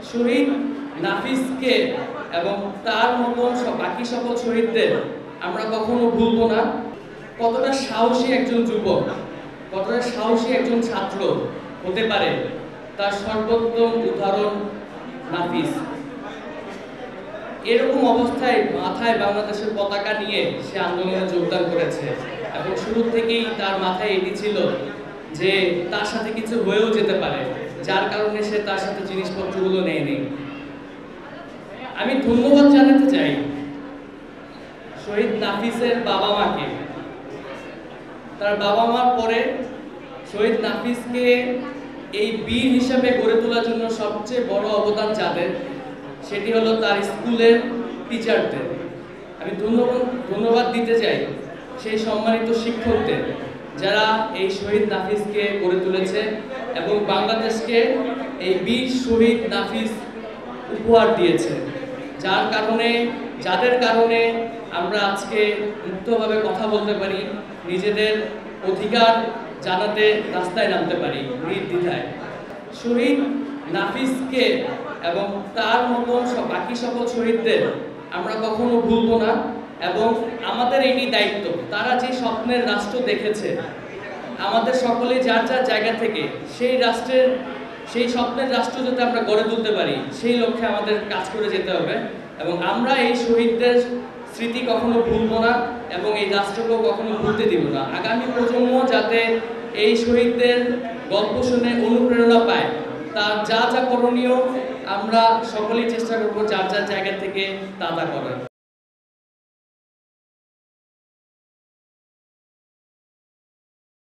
শহীদ নাফিসকে এবং তার মতন বাকি সকল শহীদদের আমরা কখনো ভুলবো না। কতটা সাহসী একজন যুবক, কতটা সাহসী একজন ছাত্র হতে পারে তার সর্বোত্তম উদাহরণ নাফিস। এরকম অবস্থায় মাথায় বাংলাদেশের পতাকা নিয়ে সে আন্দোলনে যোগদান করেছে এবং শুরু থেকেই তার মাথায় এটি ছিল যে তার সাথে কিছু হয়েও যেতে পারে, যার কারণে সে তার সাথে জিনিসপত্রগুলো নেয়নি। আমি ধন্যবাদ জানাতে চাই শহীদ নাফিসের বাবা মাকে। তার বাবা মার পরে শহীদ নাফিসকে এই বীর হিসাবে গড়ে তোলার জন্য সবচেয়ে বড় অবদান যাদের, সেটি হলো তার স্কুলের টিচারদের। আমি ধন্যবাদ দিতে চাই সেই সম্মানিত শিক্ষকদের যারা এই শহীদ নাফিসকে গড়ে তুলেছে এবং বাংলাদেশকে এই বীর শহীদ নাফিস উপহার দিয়েছে, যাদের কারণে আমরা আজকে মুক্তভাবে কথা বলতে পারি, নিজেদের অধিকার জানাতে রাস্তায় নামতে পারি নির্দ্বিধায়। শহীদ নাফিসকে এবং তার মতন বাকি সকল শহীদদের আমরা কখনো ভুলবো না এবং আমাদের এটি দায়িত্ব। তারা যে স্বপ্নের রাষ্ট্র দেখেছে, আমাদের সকলে যার যার জায়গা থেকে সেই স্বপ্নের রাষ্ট্র যাতে আমরা গড়ে তুলতে পারি, সেই লক্ষ্যে আমাদের কাজ করে যেতে হবে এবং আমরা এই শহীদদের স্মৃতি কখনো ভুলবো না এবং এই রাষ্ট্রকেও কখনো ভুলতে দিব না। আগামী প্রজন্ম যাতে এই শহীদদের গল্প শুনে অনুপ্রেরণা পায়, তার যা যা করণীয় আমরা সকলেই চেষ্টা করবো যার যার জায়গা থেকে তা করার।